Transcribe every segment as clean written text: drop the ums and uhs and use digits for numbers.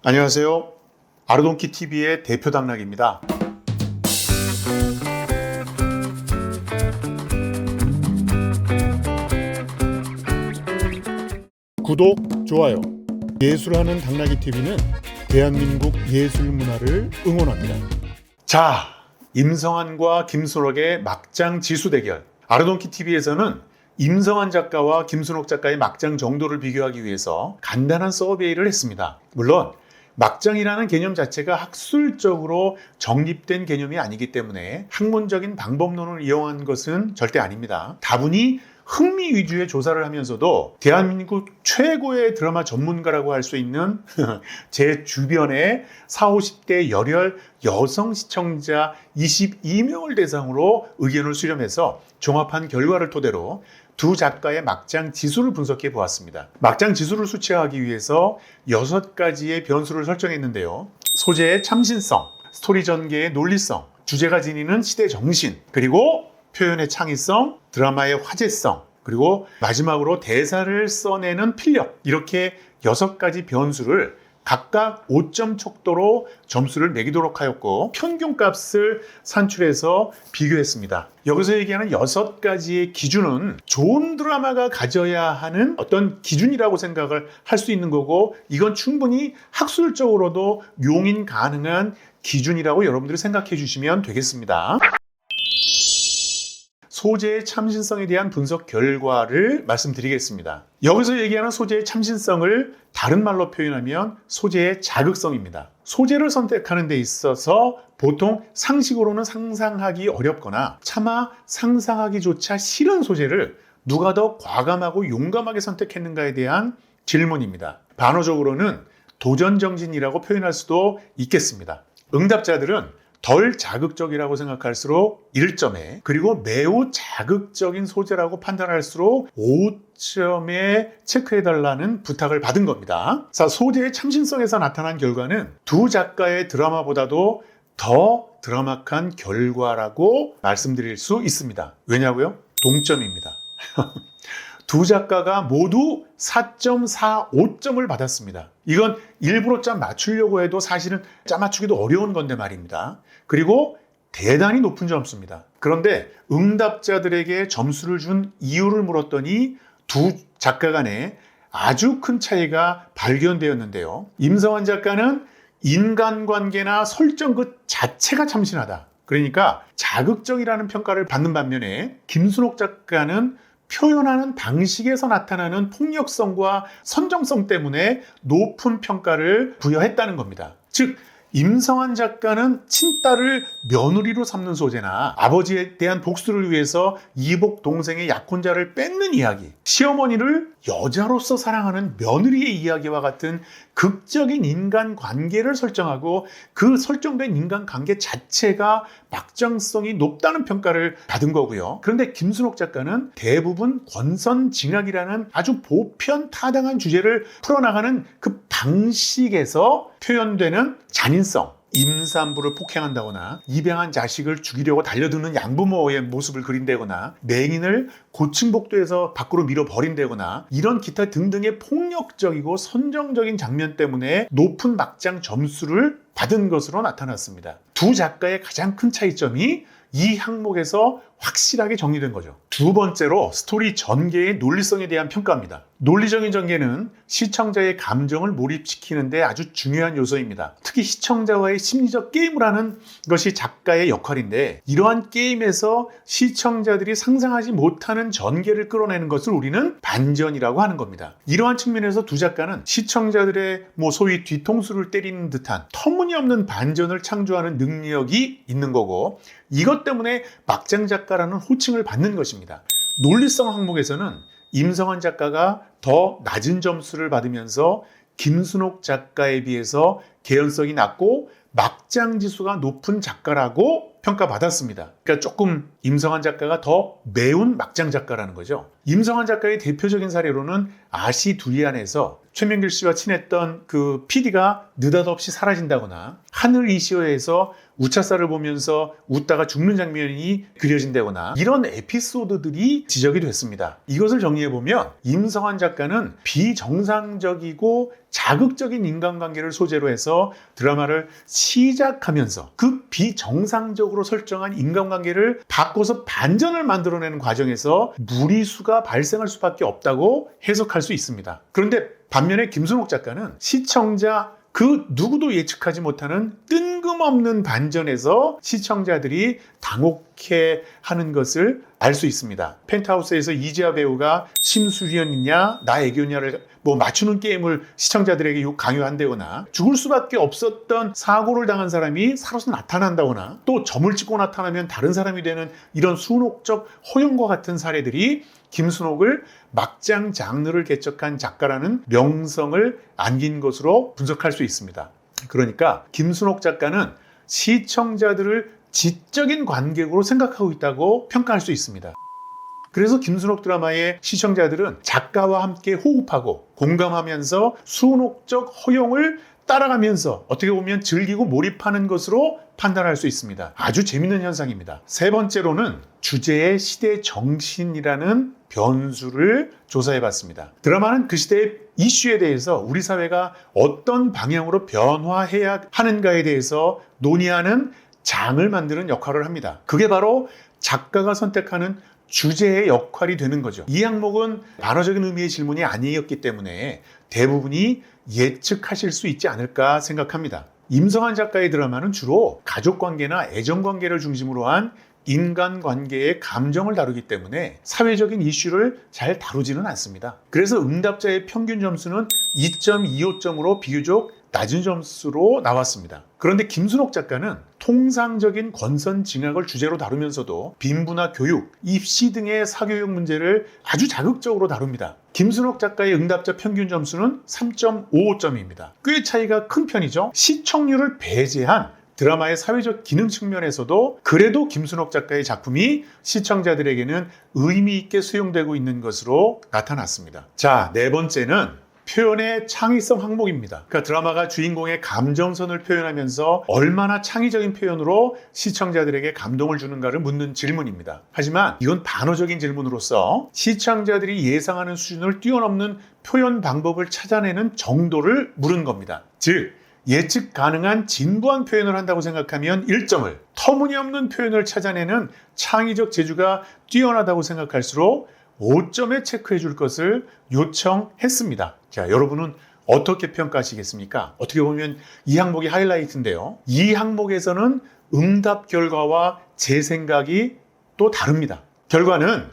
안녕하세요. 아르돈키 TV의 대표 당락입니다. 구독, 좋아요. 예술하는 당나귀 TV는 대한민국 예술 문화를 응원합니다. 자, 임성환과 김순옥의 막장 지수 대결. 아르돈키 TV에서는 임성환 작가와 김순옥 작가의 막장 정도를 비교하기 위해서 간단한 서베이를 했습니다. 물론 막장이라는 개념 자체가 학술적으로 정립된 개념이 아니기 때문에 학문적인 방법론을 이용한 것은 절대 아닙니다. 다분히 흥미 위주의 조사를 하면서도 대한민국 최고의 드라마 전문가라고 할 수 있는 제 주변의 40, 50대 열혈 여성 시청자 22명을 대상으로 의견을 수렴해서 종합한 결과를 토대로 두 작가의 막장 지수를 분석해 보았습니다. 막장 지수를 수치하기 위해서 6가지의 변수를 설정했는데요. 소재의 참신성, 스토리 전개의 논리성, 주제가 지니는 시대 정신, 그리고 표현의 창의성, 드라마의 화제성, 그리고 마지막으로 대사를 써내는 필력, 이렇게 6가지 변수를 각각 5점 척도로 점수를 매기도록 하였고 평균값을 산출해서 비교했습니다. 여기서 얘기하는 6가지의 기준은 좋은 드라마가 가져야 하는 어떤 기준이라고 생각을 할 수 있는 거고, 이건 충분히 학술적으로도 용인 가능한 기준이라고 여러분들이 생각해 주시면 되겠습니다. 소재의 참신성에 대한 분석 결과를 말씀드리겠습니다. 여기서 얘기하는 소재의 참신성을 다른 말로 표현하면 소재의 자극성입니다. 소재를 선택하는 데 있어서 보통 상식으로는 상상하기 어렵거나 차마 상상하기조차 싫은 소재를 누가 더 과감하고 용감하게 선택했는가에 대한 질문입니다. 반어적으로는 도전정신이라고 표현할 수도 있겠습니다. 응답자들은 덜 자극적이라고 생각할수록 1점에, 그리고 매우 자극적인 소재라고 판단할수록 5점에 체크해달라는 부탁을 받은 겁니다. 자, 소재의 참신성에서 나타난 결과는 두 작가의 드라마보다도 더 드라마틱한 결과라고 말씀드릴 수 있습니다. 왜냐고요? 동점입니다. 두 작가가 모두 4.45점을 받았습니다. 이건 일부러 짜 맞추려고 해도 사실은 짜 맞추기도 어려운 건데 말입니다. 그리고 대단히 높은 점수입니다. 그런데 응답자들에게 점수를 준 이유를 물었더니 두 작가 간에 아주 큰 차이가 발견되었는데요. 임성환 작가는 인간관계나 설정 그 자체가 참신하다. 그러니까 자극적이라는 평가를 받는 반면에 김순옥 작가는 표현하는 방식에서 나타나는 폭력성과 선정성 때문에 높은 평가를 부여했다는 겁니다. 즉, 임성환 작가는 친딸을 며느리로 삼는 소재나 아버지에 대한 복수를 위해서 이복 동생의 약혼자를 뺏는 이야기, 시어머니를 여자로서 사랑하는 며느리의 이야기와 같은 극적인 인간관계를 설정하고 그 설정된 인간관계 자체가 막장성이 높다는 평가를 받은 거고요. 그런데 김순옥 작가는 대부분 권선징악이라는 아주 보편타당한 주제를 풀어나가는 그 방식에서 표현되는 잔인성, 임산부를 폭행한다거나 입양한 자식을 죽이려고 달려드는 양부모의 모습을 그린다거나 맹인을 고층복도에서 밖으로 밀어버린다거나 이런 기타 등등의 폭력적이고 선정적인 장면 때문에 높은 막장 점수를 받은 것으로 나타났습니다. 두 작가의 가장 큰 차이점이 이 항목에서 확실하게 정리된 거죠. 두 번째로 스토리 전개의 논리성에 대한 평가입니다. 논리적인 전개는 시청자의 감정을 몰입시키는 데 아주 중요한 요소입니다. 특히 시청자와의 심리적 게임을 하는 것이 작가의 역할인데, 이러한 게임에서 시청자들이 상상하지 못하는 전개를 끌어내는 것을 우리는 반전이라고 하는 겁니다. 이러한 측면에서 두 작가는 시청자들의 소위 뒤통수를 때리는 듯한 터무니없는 반전을 창조하는 능력이 있는 거고, 이것 때문에 막장 작가라는 호칭을 받는 것입니다. 논리성 항목에서는 임성환 작가가 더 낮은 점수를 받으면서 김순옥 작가에 비해서 개연성이 낮고 막장 지수가 높은 작가라고 평가받았습니다. 그러니까 조금 임성환 작가가 더 매운 막장 작가라는 거죠. 임성환 작가의 대표적인 사례로는 아시 두리안에서 최명길 씨와 친했던 그 PD가 느닷없이 사라진다거나, 하늘 이시어에서 우차사를 보면서 웃다가 죽는 장면이 그려진다거나, 이런 에피소드들이 지적이 됐습니다. 이것을 정리해보면 임성환 작가는 비정상적이고 자극적인 인간관계를 소재로 해서 드라마를 시작하면서 그 비정상적으로 설정한 인간관계를 바꿔서 반전을 만들어내는 과정에서 무리수가 발생할 수밖에 없다고 해석할 수 있습니다. 그런데 반면에 김순옥 작가는 시청자 그 누구도 예측하지 못하는 뜬금없는 반전에서 시청자들이 당혹해하는 것을 알 수 있습니다. 펜트하우스에서 이지아 배우가 심수련이냐 나 애교냐를 맞추는 게임을 시청자들에게 강요한다거나, 죽을 수밖에 없었던 사고를 당한 사람이 살아서 나타난다거나, 또 점을 찍고 나타나면 다른 사람이 되는 이런 순옥적 허용과 같은 사례들이 김순옥을 막장 장르를 개척한 작가라는 명성을 안긴 것으로 분석할 수 있습니다. 그러니까 김순옥 작가는 시청자들을 지적인 관객으로 생각하고 있다고 평가할 수 있습니다. 그래서 김순옥 드라마의 시청자들은 작가와 함께 호흡하고 공감하면서 순옥적 허용을 따라가면서 어떻게 보면 즐기고 몰입하는 것으로 판단할 수 있습니다. 아주 재밌는 현상입니다. 세 번째로는 주제의 시대 정신이라는 변수를 조사해 봤습니다. 드라마는 그 시대의 이슈에 대해서 우리 사회가 어떤 방향으로 변화해야 하는가에 대해서 논의하는 장을 만드는 역할을 합니다. 그게 바로 작가가 선택하는 주제의 역할이 되는 거죠. 이 항목은 반어적인 의미의 질문이 아니었기 때문에 대부분이 예측하실 수 있지 않을까 생각합니다. 임성환 작가의 드라마는 주로 가족관계나 애정관계를 중심으로 한 인간관계의 감정을 다루기 때문에 사회적인 이슈를 잘 다루지는 않습니다. 그래서 응답자의 평균 점수는 2.25점으로 비교적 낮은 점수로 나왔습니다. 그런데 김순옥 작가는 통상적인 권선징악을 주제로 다루면서도 빈부나 교육, 입시 등의 사교육 문제를 아주 자극적으로 다룹니다. 김순옥 작가의 응답자 평균 점수는 3.55점입니다. 꽤 차이가 큰 편이죠. 시청률을 배제한 드라마의 사회적 기능 측면에서도 그래도 김순옥 작가의 작품이 시청자들에게는 의미 있게 수용되고 있는 것으로 나타났습니다. 자, 네 번째는 표현의 창의성 항목입니다. 그러니까 드라마가 주인공의 감정선을 표현하면서 얼마나 창의적인 표현으로 시청자들에게 감동을 주는가를 묻는 질문입니다. 하지만 이건 반어적인 질문으로서 시청자들이 예상하는 수준을 뛰어넘는 표현 방법을 찾아내는 정도를 물은 겁니다. 즉, 예측 가능한 진부한 표현을 한다고 생각하면 1점을, 터무니없는 표현을 찾아내는 창의적 재주가 뛰어나다고 생각할수록 5점에 체크해 줄 것을 요청했습니다. 자, 여러분은 어떻게 평가하시겠습니까? 어떻게 보면 이 항목이 하이라이트인데요. 이 항목에서는 응답 결과와 제 생각이 또 다릅니다. 결과는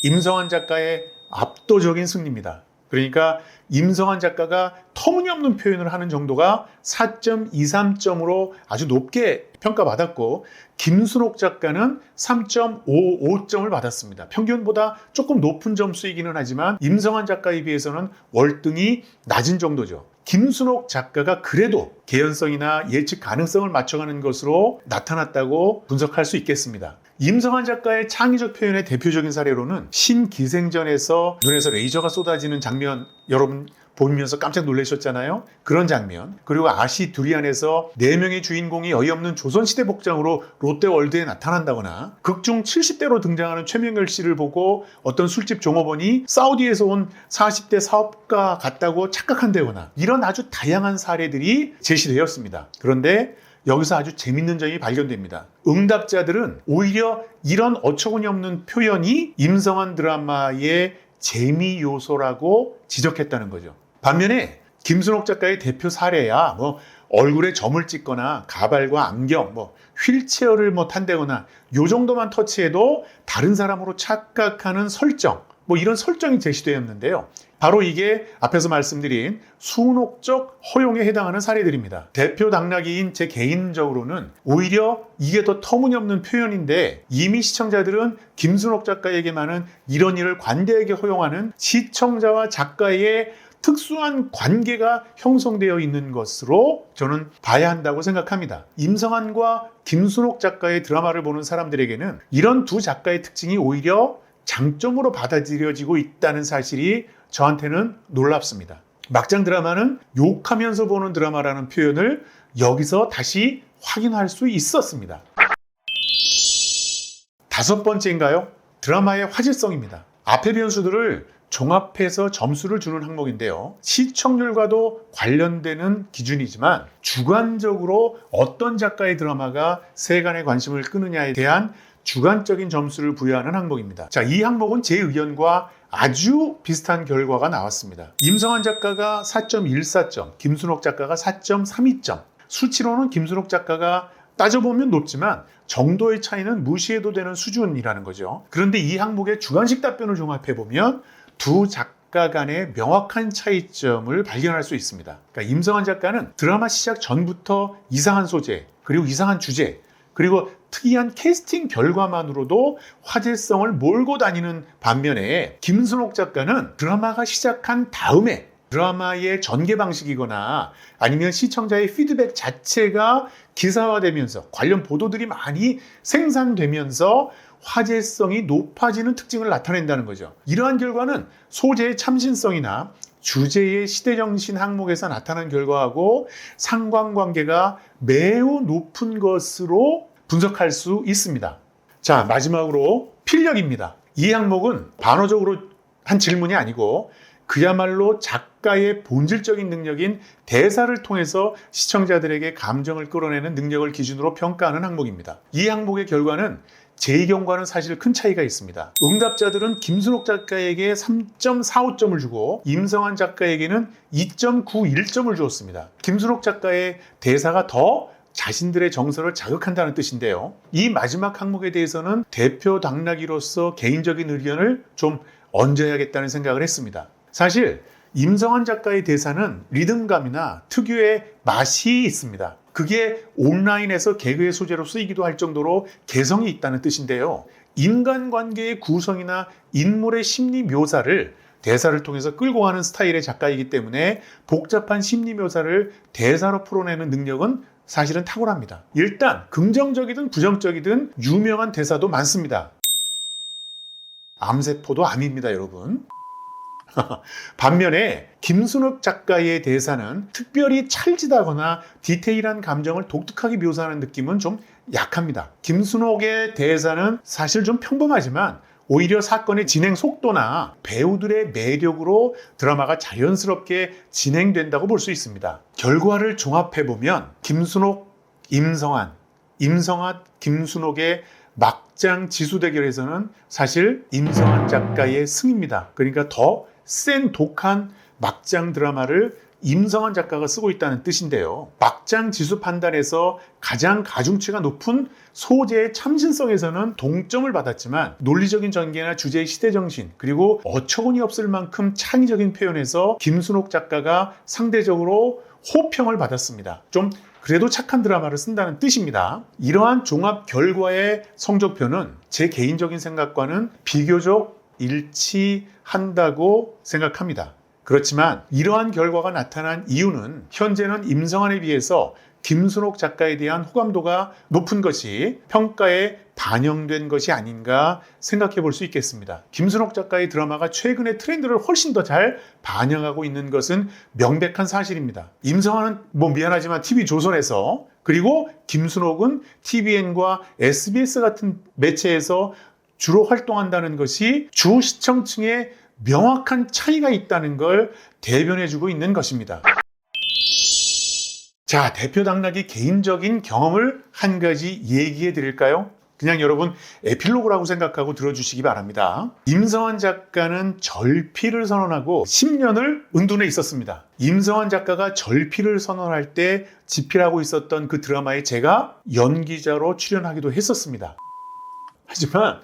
임성환 작가의 압도적인 승리입니다. 그러니까 임성환 작가가 터무니없는 표현을 하는 정도가 4.23점으로 아주 높게 평가받았고, 김순옥 작가는 3.55점을 받았습니다. 평균보다 조금 높은 점수이기는 하지만 임성환 작가에 비해서는 월등히 낮은 정도죠. 김순옥 작가가 그래도 개연성이나 예측 가능성을 맞춰가는 것으로 나타났다고 분석할 수 있겠습니다. 임성환 작가의 창의적 표현의 대표적인 사례로는 신기생전에서 눈에서 레이저가 쏟아지는 장면, 여러분 보면서 깜짝 놀라셨잖아요. 그런 장면, 그리고 아시 두리안에서 4명의 주인공이 어이없는 조선시대 복장으로 롯데월드에 나타난다거나, 극중 70대로 등장하는 최명길 씨를 보고 어떤 술집 종업원이 사우디에서 온 40대 사업가 같다고 착각한다거나, 이런 아주 다양한 사례들이 제시되었습니다. 그런데 여기서 아주 재밌는 점이 발견됩니다. 응답자들은 오히려 이런 어처구니 없는 표현이 임성환 드라마의 재미 요소라고 지적했다는 거죠. 반면에 김순옥 작가의 대표 사례야 얼굴에 점을 찍거나 가발과 안경, 휠체어를 탄다거나 요 정도만 터치해도 다른 사람으로 착각하는 설정, 이런 설정이 제시되었는데요. 바로 이게 앞에서 말씀드린 순옥적 허용에 해당하는 사례들입니다. 대표 당나귀인 제 개인적으로는 오히려 이게 더 터무니없는 표현인데, 이미 시청자들은 김순옥 작가에게만은 이런 일을 관대하게 허용하는 시청자와 작가의 특수한 관계가 형성되어 있는 것으로 저는 봐야 한다고 생각합니다. 임성환과 김순옥 작가의 드라마를 보는 사람들에게는 이런 두 작가의 특징이 오히려 장점으로 받아들여지고 있다는 사실이 저한테는 놀랍습니다. 막장 드라마는 욕하면서 보는 드라마라는 표현을 여기서 다시 확인할 수 있었습니다. 다섯 번째인가요? 드라마의 화제성입니다. 앞의 변수들을 종합해서 점수를 주는 항목인데요. 시청률과도 관련되는 기준이지만 주관적으로 어떤 작가의 드라마가 세간의 관심을 끄느냐에 대한 주관적인 점수를 부여하는 항목입니다. 자, 이 항목은 제 의견과 아주 비슷한 결과가 나왔습니다. 임성환 작가가 4.14점, 김순옥 작가가 4.32점. 수치로는 김순옥 작가가 따져보면 높지만 정도의 차이는 무시해도 되는 수준이라는 거죠. 그런데 이 항목의 주관식 답변을 종합해보면 두 작가 간의 명확한 차이점을 발견할 수 있습니다. 그러니까 임성환 작가는 드라마 시작 전부터 이상한 소재, 그리고 이상한 주제, 그리고 특이한 캐스팅 결과만으로도 화제성을 몰고 다니는 반면에 김순옥 작가는 드라마가 시작한 다음에 드라마의 전개 방식이거나 아니면 시청자의 피드백 자체가 기사화되면서 관련 보도들이 많이 생산되면서 화제성이 높아지는 특징을 나타낸다는 거죠. 이러한 결과는 소재의 참신성이나 주제의 시대정신 항목에서 나타난 결과하고 상관관계가 매우 높은 것으로 분석할 수 있습니다. 자, 마지막으로 필력입니다. 이 항목은 반어적으로 한 질문이 아니고 그야말로 작가의 본질적인 능력인 대사를 통해서 시청자들에게 감정을 끌어내는 능력을 기준으로 평가하는 항목입니다. 이 항목의 결과는 제 의견과는 사실 큰 차이가 있습니다. 응답자들은 김순옥 작가에게 3.45점을 주고 임성환 작가에게는 2.91점을 주었습니다. 김순옥 작가의 대사가 더 자신들의 정서를 자극한다는 뜻인데요. 이 마지막 항목에 대해서는 대표 당락이로서 개인적인 의견을 좀 얹어야겠다는 생각을 했습니다. 사실 임성환 작가의 대사는 리듬감이나 특유의 맛이 있습니다. 그게 온라인에서 개그의 소재로 쓰이기도 할 정도로 개성이 있다는 뜻인데요. 인간관계의 구성이나 인물의 심리 묘사를 대사를 통해서 끌고 가는 스타일의 작가이기 때문에 복잡한 심리 묘사를 대사로 풀어내는 능력은 사실은 탁월합니다. 일단 긍정적이든 부정적이든 유명한 대사도 많습니다. 암세포도 암입니다, 여러분. 반면에 김순옥 작가의 대사는 특별히 찰지다거나 디테일한 감정을 독특하게 묘사하는 느낌은 좀 약합니다. 김순옥의 대사는 사실 좀 평범하지만 오히려 사건의 진행 속도나 배우들의 매력으로 드라마가 자연스럽게 진행된다고 볼 수 있습니다. 결과를 종합해보면 김순옥, 임성환, 임성환, 김순옥의 막장 지수 대결에서는 사실 임성환 작가의 승입니다. 그러니까 더 센 독한 막장 드라마를 임성환 작가가 쓰고 있다는 뜻인데요. 막장 지수 판단에서 가장 가중치가 높은 소재의 참신성에서는 동점을 받았지만 논리적인 전개나 주제의 시대정신 그리고 어처구니 없을 만큼 창의적인 표현에서 김순옥 작가가 상대적으로 호평을 받았습니다. 좀 그래도 착한 드라마를 쓴다는 뜻입니다. 이러한 종합 결과의 성적표는 제 개인적인 생각과는 비교적 일치한다고 생각합니다. 그렇지만 이러한 결과가 나타난 이유는 현재는 임성환에 비해서 김순옥 작가에 대한 호감도가 높은 것이 평가에 반영된 것이 아닌가 생각해 볼 수 있겠습니다. 김순옥 작가의 드라마가 최근의 트렌드를 훨씬 더 잘 반영하고 있는 것은 명백한 사실입니다. 임성환은 미안하지만 TV조선에서 그리고 김순옥은 TVN과 SBS 같은 매체에서 주로 활동한다는 것이 주 시청층의 명확한 차이가 있다는 걸 대변해주고 있는 것입니다. 자, 대표 당락이 개인적인 경험을 한 가지 얘기해 드릴까요? 그냥 여러분 에필로그라고 생각하고 들어주시기 바랍니다. 임성환 작가는 절필을 선언하고 10년을 은둔에 있었습니다. 임성환 작가가 절필을 선언할 때 집필하고 있었던 그 드라마에 제가 연기자로 출연하기도 했었습니다. 하지만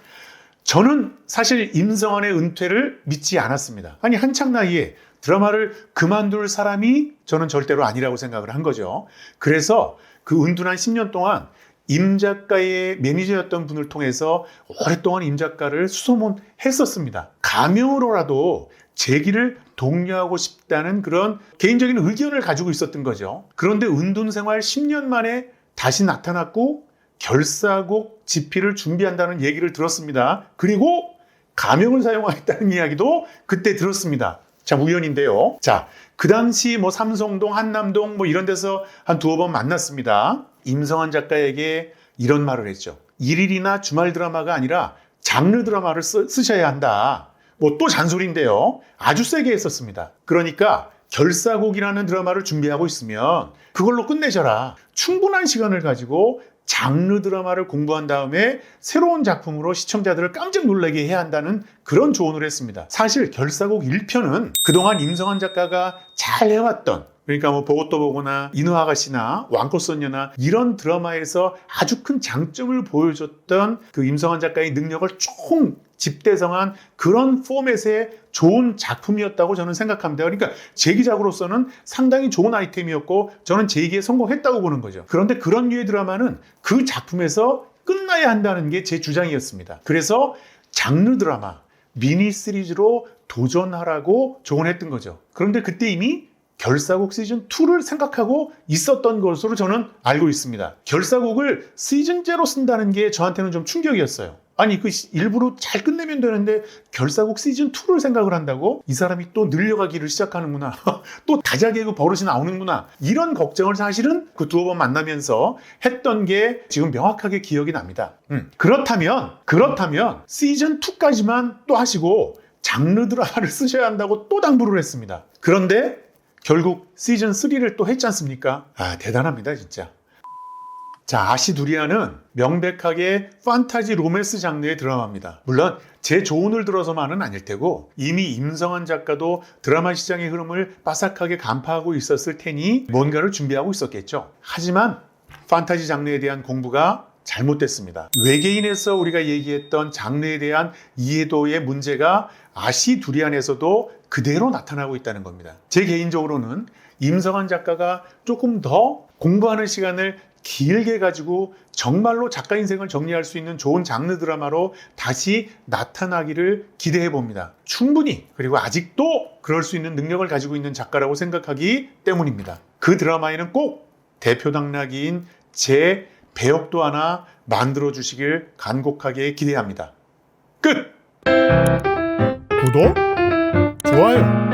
저는 사실 임성환의 은퇴를 믿지 않았습니다. 아니, 한창 나이에 드라마를 그만둘 사람이 저는 절대로 아니라고 생각을 한 거죠. 그래서 그 은둔한 10년 동안 임 작가의 매니저였던 분을 통해서 오랫동안 임 작가를 수소문했었습니다. 가명으로라도 재기를 독려하고 싶다는 그런 개인적인 의견을 가지고 있었던 거죠. 그런데 은둔 생활 10년 만에 다시 나타났고 결사곡 집필을 준비한다는 얘기를 들었습니다. 그리고 가명을 사용하겠다는 이야기도 그때 들었습니다. 자, 우연인데요. 자, 그 당시 뭐 삼성동, 한남동 뭐 이런 데서 한 두어 번 만났습니다. 임성환 작가에게 이런 말을 했죠. 일일이나 주말 드라마가 아니라 장르 드라마를 쓰셔야 한다. 뭐 또 잔소리인데요. 아주 세게 했었습니다. 그러니까 결사곡이라는 드라마를 준비하고 있으면 그걸로 끝내셔라. 충분한 시간을 가지고 장르 드라마를 공부한 다음에 새로운 작품으로 시청자들을 깜짝 놀라게 해야 한다는 그런 조언을 했습니다. 사실 결사곡 1편은 그동안 임성환 작가가 잘 해왔던, 그러니까 뭐 보고 또 보거나 인어아가씨나 왕꽃소녀나 이런 드라마에서 아주 큰 장점을 보여줬던 그 임성환 작가의 능력을 총 집대성한 그런 포맷의 좋은 작품이었다고 저는 생각합니다. 그러니까 제기작으로서는 상당히 좋은 아이템이었고 저는 제기에 성공했다고 보는 거죠. 그런데 그런 류의 드라마는 그 작품에서 끝나야 한다는 게 제 주장이었습니다. 그래서 장르 드라마, 미니 시리즈로 도전하라고 조언했던 거죠. 그런데 그때 이미 결사곡 시즌2를 생각하고 있었던 것으로 저는 알고 있습니다. 결사곡을 시즌제로 쓴다는 게 저한테는 좀 충격이었어요. 아니, 그 일부러 잘 끝내면 되는데 결사곡 시즌2를 생각을 한다고? 이 사람이 또 늘려가기를 시작하는구나. 또 다자 개그 버릇이 나오는구나. 이런 걱정을 사실은 그 두어 번 만나면서 했던 게 지금 명확하게 기억이 납니다. 그렇다면 시즌2까지만 또 하시고 장르 드라마를 쓰셔야 한다고 또 당부를 했습니다. 그런데 결국 시즌3를 또 했지 않습니까? 아, 대단합니다, 진짜. 자, 아시두리안은 명백하게 판타지 로맨스 장르의 드라마입니다. 물론 제 조언을 들어서만은 아닐 테고 이미 임성환 작가도 드라마 시장의 흐름을 빠삭하게 간파하고 있었을 테니 뭔가를 준비하고 있었겠죠. 하지만 판타지 장르에 대한 공부가 잘못됐습니다. 외계인에서 우리가 얘기했던 장르에 대한 이해도의 문제가 아시두리안에서도 그대로 나타나고 있다는 겁니다. 제 개인적으로는 임성환 작가가 조금 더 공부하는 시간을 길게 가지고 정말로 작가 인생을 정리할 수 있는 좋은 장르 드라마로 다시 나타나기를 기대해 봅니다. 충분히, 그리고 아직도 그럴 수 있는 능력을 가지고 있는 작가라고 생각하기 때문입니다. 그 드라마에는 꼭 대표 당나귀인 제 배역도 하나 만들어 주시길 간곡하게 기대합니다. 끝! 구독, 좋아요